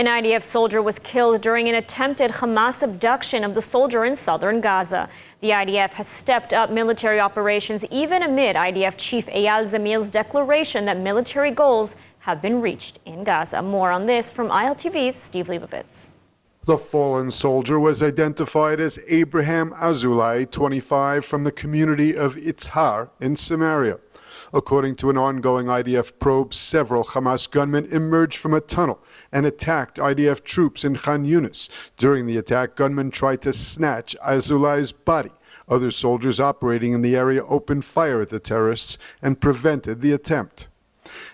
An IDF soldier was killed during an attempted Hamas abduction of the soldier in southern Gaza. The IDF has stepped up military operations even amid IDF Chief Eyal Zamir's declaration that military goals have been reached in Gaza. More on this from ILTV's Steve Leibovitz. The fallen soldier was identified as Abraham Azulai, 25, from the community of Itzhar in Samaria. According to an ongoing IDF probe, several Hamas gunmen emerged from a tunnel and attacked IDF troops in Khan Yunis. During the attack, gunmen tried to snatch Azulai's body. Other soldiers operating in the area opened fire at the terrorists and prevented the attempt.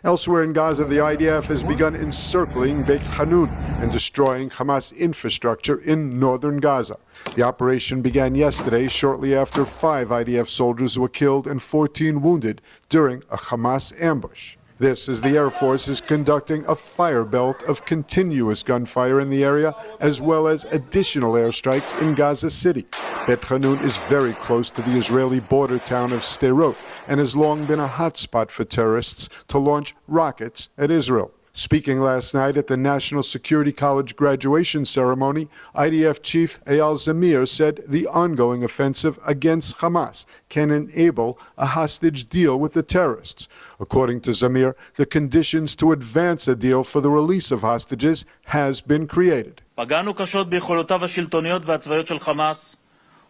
Elsewhere in Gaza, the IDF has begun encircling Beit Hanun and destroying Hamas infrastructure in northern Gaza. The operation began yesterday, shortly after 5 IDF soldiers were killed and 14 wounded during a Hamas ambush. This as the Air Force is conducting a fire belt of continuous gunfire in the area, as well as additional airstrikes in Gaza City. Beit Hanun is very close to the Israeli border town of Sderot and has long been a hotspot for terrorists to launch rockets at Israel. Speaking last night at the National Security College graduation ceremony, IDF Chief Eyal Zamir said the ongoing offensive against Hamas can enable a hostage deal with the terrorists. According to Zamir, the conditions to advance a deal for the release of hostages has been created. פגענו קשות ביכולותיו השלטוניות והצבאיות של חמאס,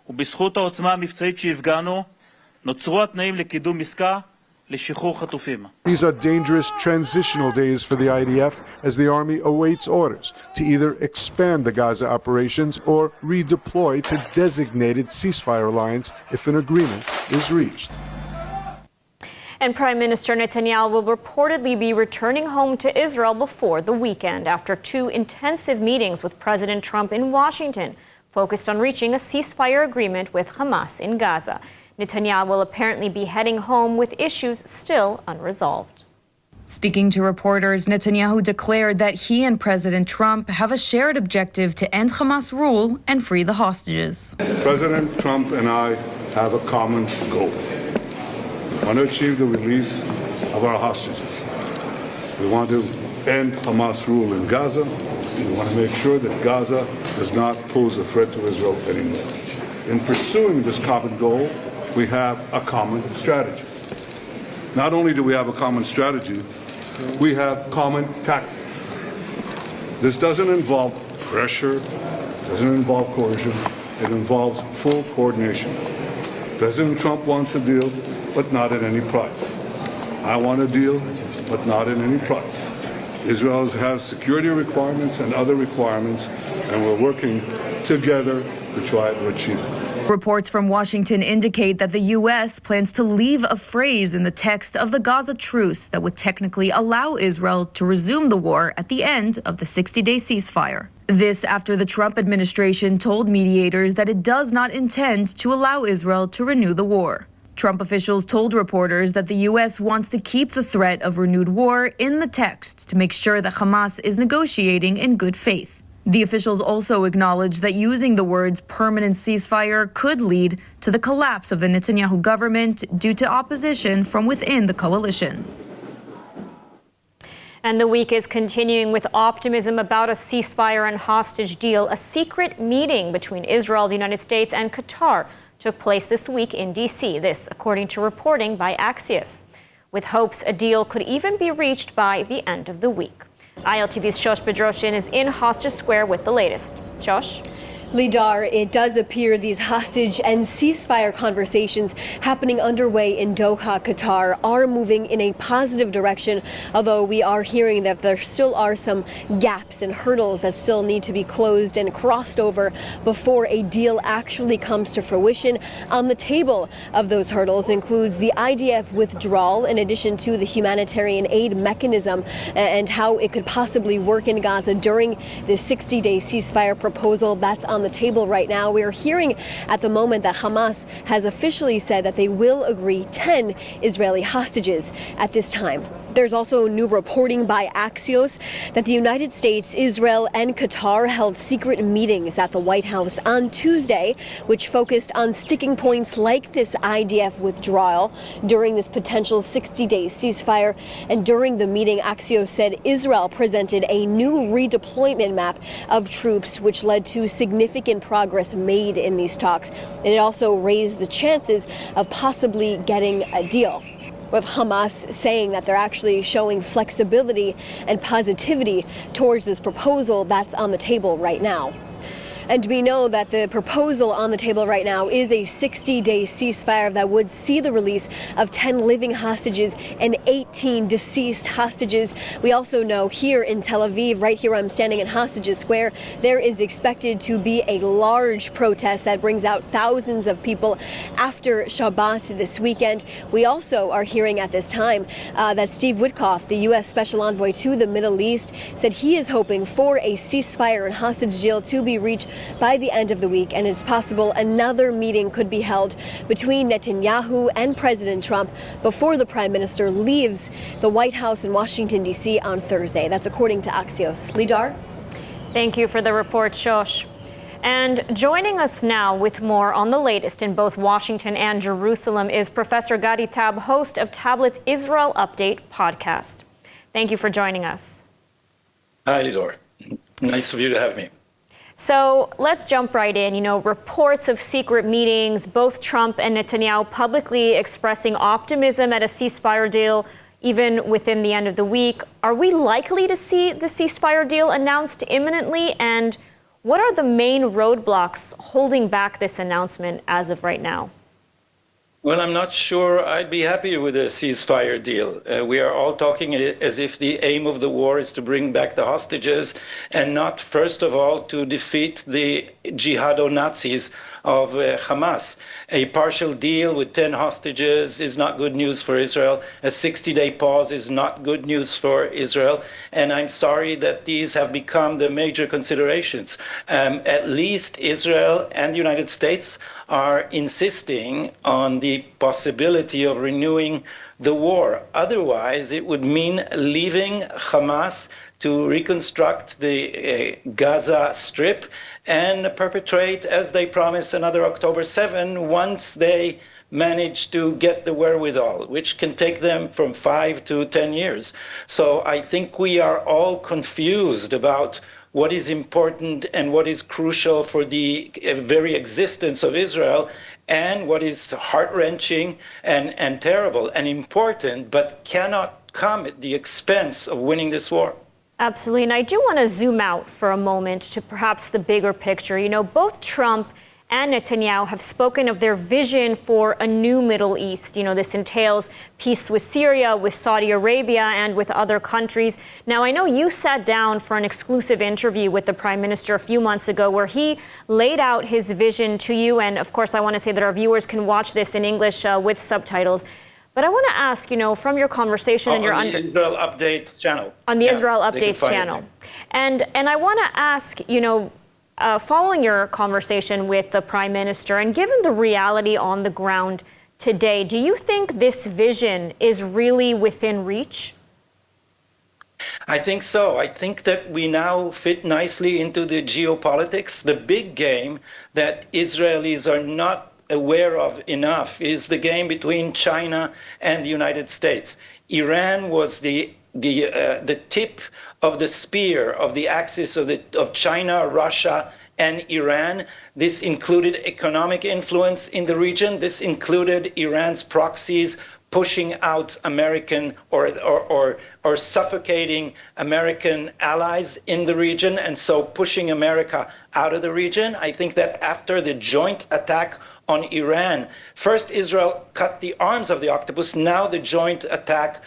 ובזכות העוצמה המבצעית שהפגענו, נוצרו התנאים לקידום עסקה לשחרור חטופים. These are dangerous transitional days for the IDF as the army awaits orders to either expand the Gaza operations or redeploy to designated ceasefire lines if an agreement is reached. And Prime Minister Netanyahu will reportedly be returning home to Israel before the weekend after 2 intensive meetings with President Trump in Washington, focused on reaching a ceasefire agreement with Hamas in Gaza. Netanyahu will apparently be heading home with issues still unresolved. Speaking to reporters, Netanyahu declared that he and President Trump have a shared objective to end Hamas rule and free the hostages. President Trump and I have a common goal. We want to achieve the release of our hostages. We want to end Hamas rule in Gaza. We want to make sure that Gaza does not pose a threat to Israel anymore. In pursuing this common goal, we have a common strategy. Not only do we have a common strategy, we have common tactics. This doesn't involve pressure, doesn't involve coercion, it involves full coordination. President Trump wants a deal, but not at any price. I want a deal, but not at any price. Israel has security requirements and other requirements, and we're working together to try to achieve it. Reports from Washington indicate that the U.S. plans to leave a phrase in the text of the Gaza truce that would technically allow Israel to resume the war at the end of the 60-day ceasefire. This after the Trump administration told mediators that it does not intend to allow Israel to renew the war. Trump officials told reporters that the U.S. wants to keep the threat of renewed war in the text to make sure that Hamas is negotiating in good faith. The officials also acknowledged that using the words permanent ceasefire could lead to the collapse of the Netanyahu government due to opposition from within the coalition. And the week is continuing with optimism about a ceasefire and hostage deal. A secret meeting between Israel, the United States, and Qatar took place this week in D.C. This, according to reporting by Axios, with hopes a deal could even be reached by the end of the week. ILTV's Shosh Bedrosian is in Hostage Square with the latest. Shosh? Lidar, it does appear these hostage and ceasefire conversations happening underway in Doha, Qatar, are moving in a positive direction, although we are hearing that there still are some gaps and hurdles that still need to be closed and crossed over before a deal actually comes to fruition. On the table of those hurdles includes the IDF withdrawal, in addition to the humanitarian aid mechanism and how it could possibly work in Gaza during the 60-day ceasefire proposal that's on the table right now. We are hearing at the moment that Hamas has officially said that they will agree 10 Israeli hostages at this time. There's also new reporting by Axios that the United States, Israel, and Qatar held secret meetings at the White House on Tuesday, which focused on sticking points like this IDF withdrawal during this potential 60-day ceasefire. And during the meeting, Axios said Israel presented a new redeployment map of troops, which led to significant progress made in these talks. And it also raised the chances of possibly getting a deal, with Hamas saying that they're actually showing flexibility and positivity towards this proposal that's on the table right now. And we know that the proposal on the table right now is a 60-day ceasefire that would see the release of 10 living hostages and 18 deceased hostages. We also know here in Tel Aviv, right here where I'm standing in Hostages Square, there is expected to be a large protest that brings out thousands of people after Shabbat this weekend. We also are hearing at this time that Steve Witkoff, the U.S. Special Envoy to the Middle East, said he is hoping for a ceasefire and hostage deal to be reached by the end of the week, and it's possible another meeting could be held between Netanyahu and President Trump before the Prime Minister leaves the White House in Washington, D.C. on Thursday. That's according to Axios. Lidar? Thank you for the report, Shosh. And joining us now with more on the latest in both Washington and Jerusalem is Professor Gadi Tab, host of Tablet's Israel Update podcast. Thank you for joining us. Hi, Lidor. Nice of you to have me. So let's jump right in. You know, reports of secret meetings, both Trump and Netanyahu publicly expressing optimism at a ceasefire deal even within the end of the week. Are we likely to see the ceasefire deal announced imminently? And what are the main roadblocks holding back this announcement as of right now? Well, I'm not sure I'd be happy with a ceasefire deal. We are all talking as if the aim of the war is to bring back the hostages and not, first of all, to defeat the jihado-Nazis of Hamas. A partial deal with 10 hostages is not good news for Israel. A 60-day pause is not good news for Israel. And I'm sorry that these have become the major considerations. At least Israel and the United States are insisting on the possibility of renewing the war. Otherwise, it would mean leaving Hamas to reconstruct the Gaza Strip and perpetrate, as they promised, another October 7 once they manage to get the wherewithal, which can take them from 5 to 10 years. So I think we are all confused about what is important and what is crucial for the very existence of Israel, and what is heart-wrenching and terrible and important, but cannot come at the expense of winning this war. Absolutely. And I do want to zoom out for a moment to perhaps the bigger picture. You know, both Trump and Netanyahu have spoken of their vision for a new Middle East. You know, this entails peace with Syria, with Saudi Arabia, and with other countries. Now, I know you sat down for an exclusive interview with the Prime Minister a few months ago where he laid out his vision to you. And of course, I want to say that our viewers can watch this in English with subtitles. But I want to ask, you know, from your conversation and your on the Israel Updates channel. On the Israel Updates channel. And I want to ask, you know, following your conversation with the Prime Minister and given the reality on the ground today, do you think this vision is really within reach? I think so. I think that we now fit nicely into the geopolitics. The big game that Israelis are not aware of enough is the game between China and the United States. Iran was the tip of the spear of the axis of China, Russia, and Iran. This included economic influence in the region. This included Iran's proxies pushing out American or suffocating American allies in the region, and so pushing America out of the region. I think that after the joint attack on Iran, first Israel cut the arms of the octopus, now the joint attack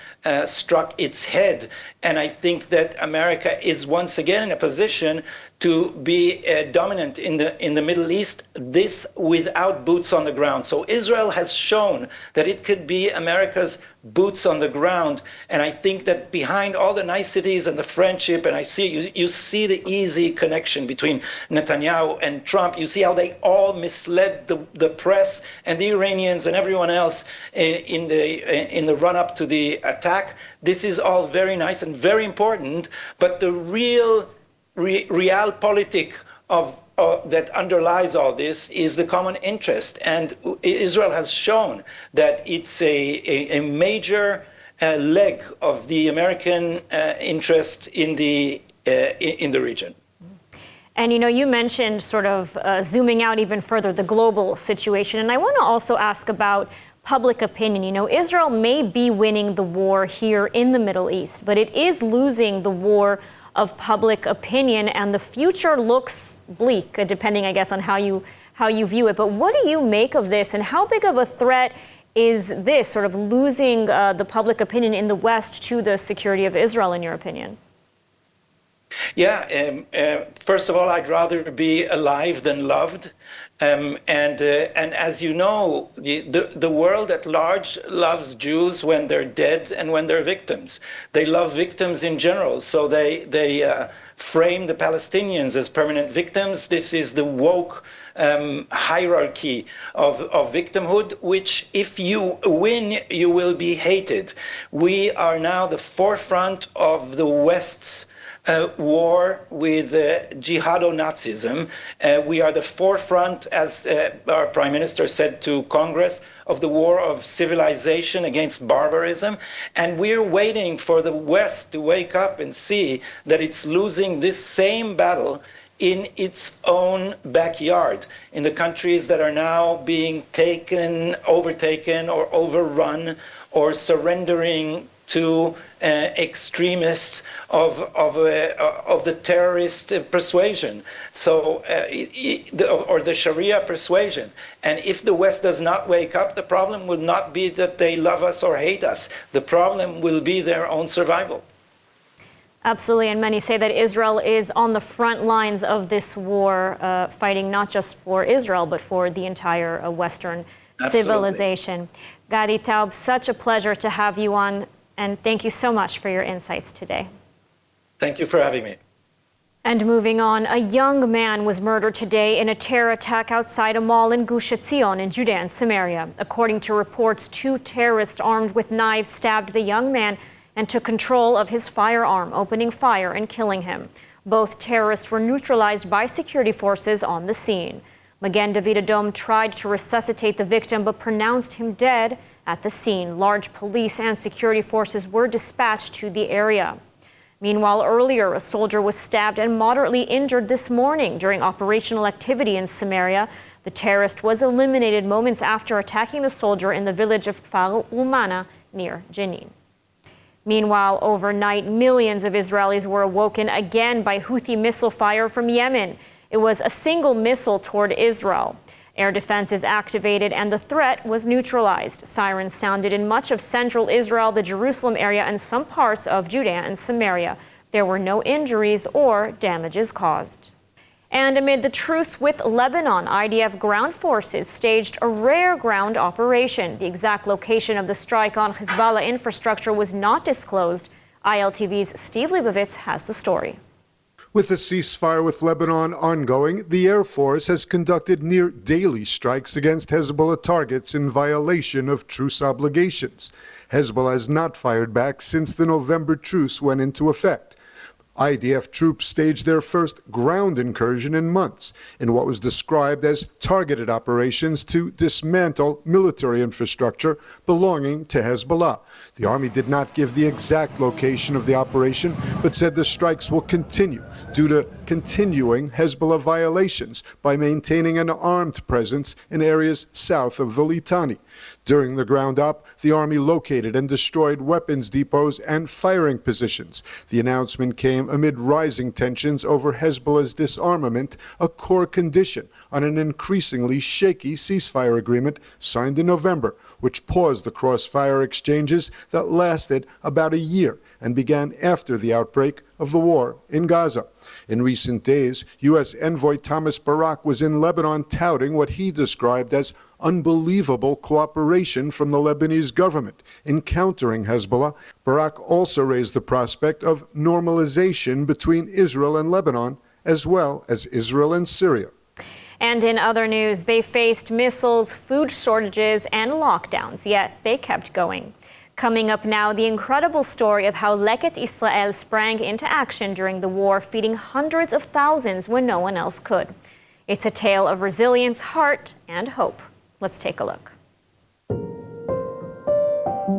struck its head. And I think that America is once again in a position to be dominant in the Middle East, this without boots on the ground. So Israel has shown that it could be America's boots on the ground. And I think that behind all the niceties and the friendship, and I see you see the easy connection between Netanyahu and Trump. You see how they all misled the press and the Iranians and everyone else in the run-up to the attack attack. This is all very nice and very important, but the realpolitik of that underlies all this is the common interest. And Israel has shown that it's a major leg of the American interest in the region. And, you mentioned sort of zooming out even further, the global situation. And I want to also ask about public opinion. Israel may be winning the war here in the Middle East, but it is losing the war of public opinion, and the future looks bleak, depending, I guess, on how you view it. But what do you make of this, and how big of a threat is this, sort of losing the public opinion in the West to the security of Israel, in your opinion? Yeah, first of all, I'd rather be alive than loved. And as you know, the world at large loves Jews when they're dead and when they're victims. They love victims in general, so they frame the Palestinians as permanent victims. This is the woke hierarchy of victimhood, which if you win, you will be hated. We are now the forefront of the West's war with jihado-Nazism. We are the forefront, as our Prime Minister said to Congress, of the war of civilization against barbarism. And we're waiting for the West to wake up and see that it's losing this same battle in its own backyard, in the countries that are now being overtaken or overrun or surrendering to extremists of the terrorist persuasion, or the Sharia persuasion. And if the West does not wake up, the problem will not be that they love us or hate us. The problem will be their own survival. Absolutely, and many say that Israel is on the front lines of this war, fighting not just for Israel, but for the entire Western civilization. Gadi Taub, such a pleasure to have you on. And thank you so much for your insights today. Thank you for having me. And moving on, a young man was murdered today in a terror attack outside a mall in Gush Etzion in Judea and Samaria. According to reports, 2 terrorists armed with knives stabbed the young man and took control of his firearm, opening fire and killing him. Both terrorists were neutralized by security forces on the scene. Magen David Adom tried to resuscitate the victim but pronounced him dead at the scene. Large police and security forces were dispatched to the area. Meanwhile, earlier, a soldier was stabbed and moderately injured this morning during operational activity in Samaria. The terrorist was eliminated moments after attacking the soldier in the village of Kfar Umana near Jenin. Meanwhile, overnight, millions of Israelis were awoken again by Houthi missile fire from Yemen. It was a single missile toward Israel. Air defenses activated and the threat was neutralized. Sirens sounded in much of central Israel, the Jerusalem area, and some parts of Judea and Samaria. There were no injuries or damages caused. And amid the truce with Lebanon, IDF ground forces staged a rare ground operation. The exact location of the strike on Hezbollah infrastructure was not disclosed. ILTV's Steve Leibovitz has the story. With the ceasefire with Lebanon ongoing, the Air Force has conducted near daily strikes against Hezbollah targets in violation of truce obligations. Hezbollah has not fired back since the November truce went into effect. IDF troops staged their first ground incursion in months in what was described as targeted operations to dismantle military infrastructure belonging to Hezbollah. The army did not give the exact location of the operation, but said the strikes will continue due to continuing Hezbollah violations by maintaining an armed presence in areas south of the Litani. During the ground op, the army located and destroyed weapons depots and firing positions. The announcement came amid rising tensions over Hezbollah's disarmament, a core condition on an increasingly shaky ceasefire agreement signed in November, which paused the crossfire exchanges that lasted about a year and began after the outbreak of the war in Gaza. In recent days, U.S. Envoy Thomas Barak was in Lebanon touting what he described as unbelievable cooperation from the Lebanese government in countering Hezbollah. Barak also raised the prospect of normalization between Israel and Lebanon, as well as Israel and Syria. And in other news, they faced missiles, food shortages, and lockdowns, yet they kept going. Coming up now, the incredible story of how Leket Israel sprang into action during the war, feeding hundreds of thousands when no one else could. It's a tale of resilience, heart, and hope. Let's take a look.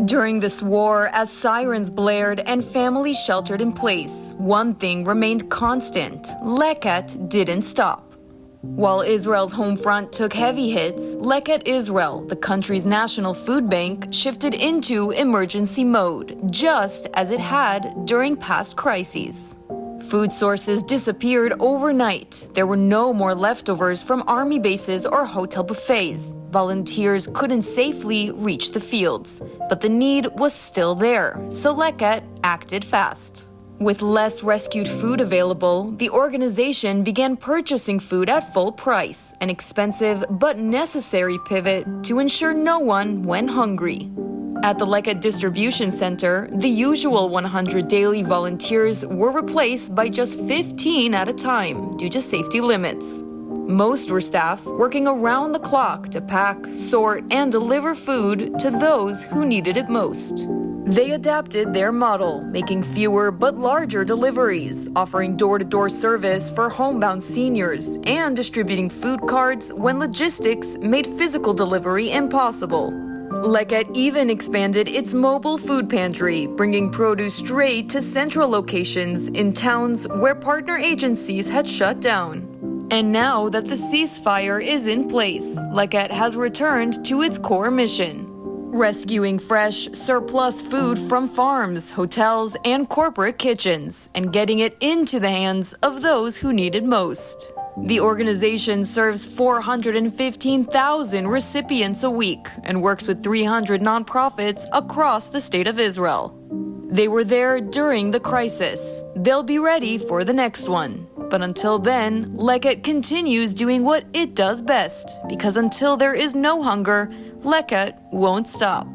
During this war, as sirens blared and families sheltered in place, one thing remained constant: Leket didn't stop. While Israel's home front took heavy hits, Leket Israel, the country's national food bank, shifted into emergency mode, just as it had during past crises. Food sources disappeared overnight. There were no more leftovers from army bases or hotel buffets. Volunteers couldn't safely reach the fields, but the need was still there, so Leket acted fast. With less rescued food available, the organization began purchasing food at full price, an expensive but necessary pivot to ensure no one went hungry. At the Leket distribution center, the usual 100 daily volunteers were replaced by just 15 at a time due to safety limits. Most were staff working around the clock to pack, sort, and deliver food to those who needed it most. They adapted their model, making fewer but larger deliveries, offering door-to-door service for homebound seniors, and distributing food cards when logistics made physical delivery impossible. Leket even expanded its mobile food pantry, bringing produce straight to central locations in towns where partner agencies had shut down. And now that the ceasefire is in place, Leket has returned to its core mission: rescuing fresh, surplus food from farms, hotels, and corporate kitchens, and getting it into the hands of those who need it most. The organization serves 415,000 recipients a week and works with 300 nonprofits across the state of Israel. They were there during the crisis. They'll be ready for the next one. But until then, Leket continues doing what it does best, because until there is no hunger, Leket won't stop.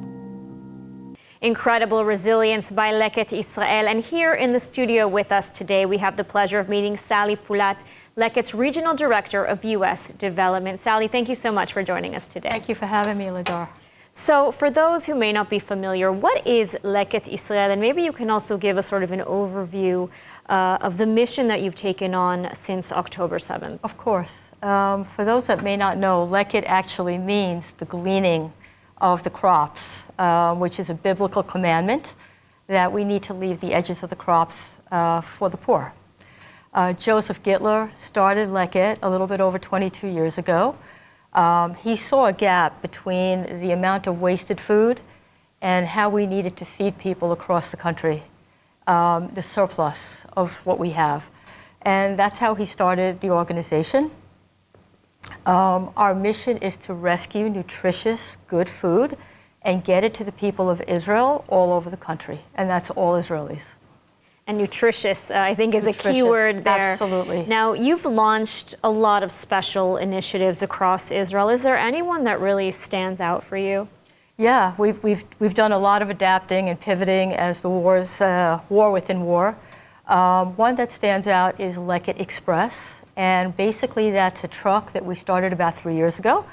Incredible resilience by Leket Israel. And here in the studio with us today, we have the pleasure of meeting Sally Pulat, Leket's Regional Director of U.S. Development. Sally, thank you so much for joining us today. Thank you for having me, Ladar. So for those who may not be familiar, what is Leket Israel? And maybe you can also give us sort of an overview of the mission that you've taken on since October 7th. Of course. For those that may not know, Leket actually means the gleaning of the crops, which is a biblical commandment that we need to leave the edges of the crops for the poor. Joseph Gittler started Leket a little bit over 22 years ago. He saw a gap between the amount of wasted food and how we needed to feed people across the country, the surplus of what we have. And that's how he started the organization. Our mission is to rescue nutritious, good food and get it to the people of Israel all over the country. And that's all Israelis. And nutritious, I think, is a key word there. Absolutely. Now, you've launched a lot of special initiatives across Israel. Is there anyone that really stands out for you? Yeah, we've done a lot of adapting and pivoting as the war within war. One that stands out is Leket Express, and basically that's a truck that we started about 3 years ago,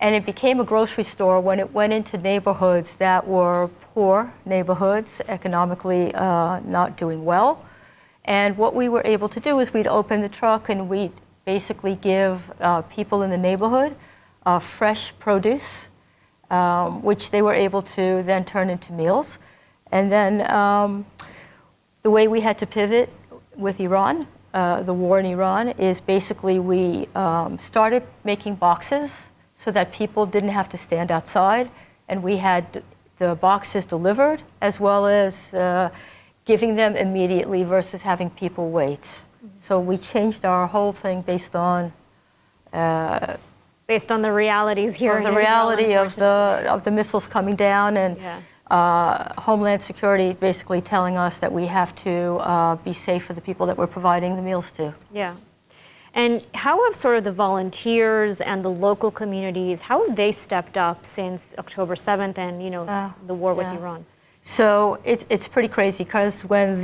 and it became a grocery store when it went into neighborhoods that were poor neighborhoods, economically not doing well. And what we were able to do is we'd open the truck and we'd basically give people in the neighborhood fresh produce, which they were able to then turn into meals. And then the way we had to pivot with Iran, the war in Iran, is basically we started making boxes so that people didn't have to stand outside, and we had the boxes delivered as well as giving them immediately versus having people wait. So we changed our whole thing based on the realities here in the reality of the missiles coming down, and Homeland Security basically telling us that we have to be safe for the people that we're providing the meals to. Yeah. And how have sort of the volunteers and the local communities, how have they stepped up since October 7th and, you know, the war with Iran? So it's pretty crazy because when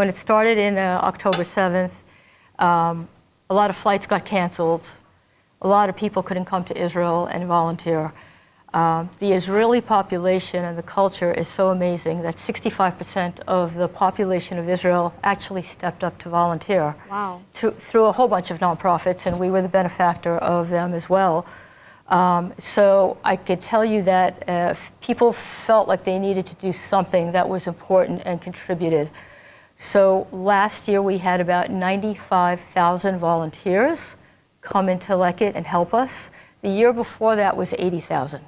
it started in October 7th, a lot of flights got canceled. A lot of people couldn't come to Israel and volunteer. The Israeli population and the culture is so amazing that 65% of the population of Israel actually stepped up to volunteer. Wow. Through a whole bunch of nonprofits, and we were the benefactor of them as well. So I could tell you that people felt like they needed to do something that was important and contributed. So last year we had about 95,000 volunteers come into Lekit and help us. The year before that was 80,000.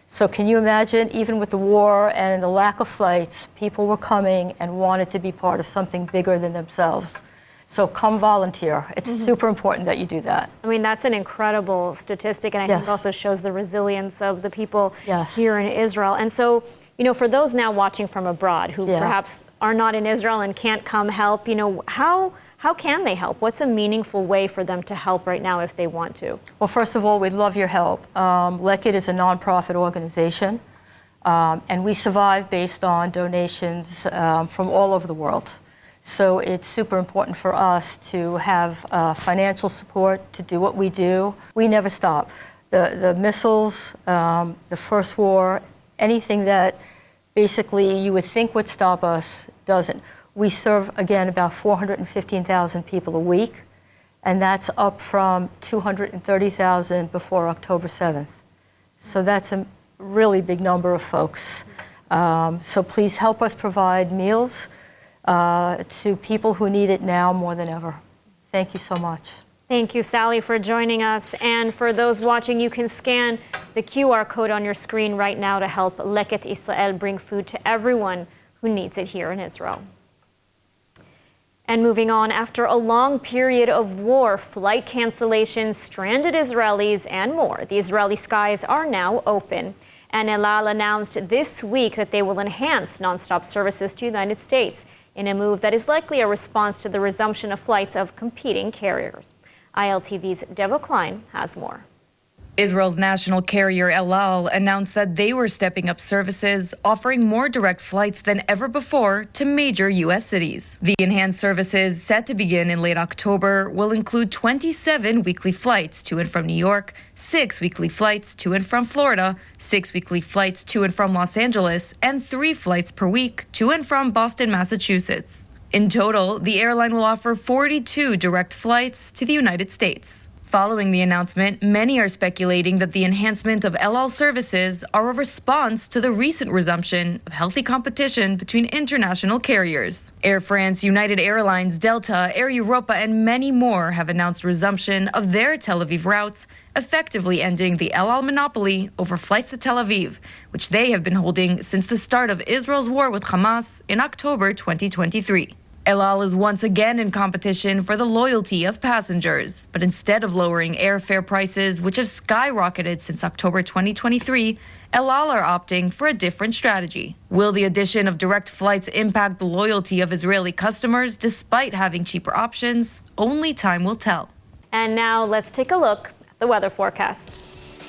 So can you imagine, even with the war and the lack of flights, people were coming and wanted to be part of something bigger than themselves. So come volunteer. It's super important that you do that. I mean, that's an incredible statistic, and I think also shows the resilience of the people here in Israel. And so, you know, for those now watching from abroad who perhaps are not in Israel and can't come help, you know, how can they help? What's a meaningful way for them to help right now if they want to? Well, first of all, we'd love your help. Lekit is a nonprofit organization, and we survive based on donations from all over the world. So it's super important for us to have financial support to do what we do. We never stop. The missiles, the first war, anything that basically you would think would stop us doesn't. We serve, again, about 415,000 people a week, and that's up from 230,000 before October 7th. So that's a really big number of folks. So please help us provide meals to people who need it now more than ever. Thank you so much. Thank you, Sally, for joining us. And for those watching, you can scan the QR code on your screen right now to help Lekit Israel bring food to everyone who needs it here in Israel. And moving on, after a long period of war, flight cancellations, stranded Israelis, and more, the Israeli skies are now open. And El Al announced this week that they will enhance nonstop services to the United States in a move that is likely a response to the resumption of flights of competing carriers. ILTV's Deva Klein has more. Israel's national carrier El Al announced that they were stepping up services, offering more direct flights than ever before to major U.S. cities. The enhanced services, set to begin in late October, will include 27 weekly flights to and from New York, 6 weekly flights to and from Florida, 6 weekly flights to and from Los Angeles, and 3 flights per week to and from Boston, Massachusetts. In total, the airline will offer 42 direct flights to the United States. Following the announcement, many are speculating that the enhancement of El Al services are a response to the recent resumption of healthy competition between international carriers. Air France, United Airlines, Delta, Air Europa, and many more have announced resumption of their Tel Aviv routes, effectively ending the El Al monopoly over flights to Tel Aviv, which they have been holding since the start of Israel's war with Hamas in October 2023. El Al is once again in competition for the loyalty of passengers, but instead of lowering airfare prices, which have skyrocketed since October 2023, El Al are opting for a different strategy. Will the addition of direct flights impact the loyalty of Israeli customers despite having cheaper options? Only time will tell. And now let's take a look at the weather forecast.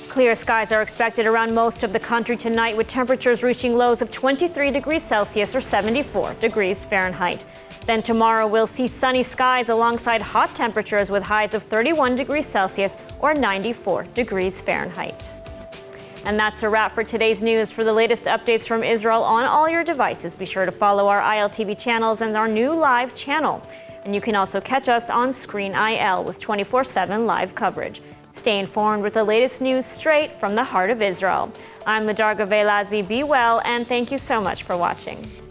Clear skies are expected around most of the country tonight, with temperatures reaching lows of 23 degrees Celsius or 74 degrees Fahrenheit. Then tomorrow we'll see sunny skies alongside hot temperatures with highs of 31 degrees Celsius or 94 degrees Fahrenheit. And that's a wrap for today's news. For the latest updates from Israel on all your devices, be sure to follow our ILTV channels and our new live channel. And you can also catch us on Screen IL with 24/7 live coverage. Stay informed with the latest news straight from the heart of Israel. I'm Ladar Gavelazi. Be well, and thank you so much for watching.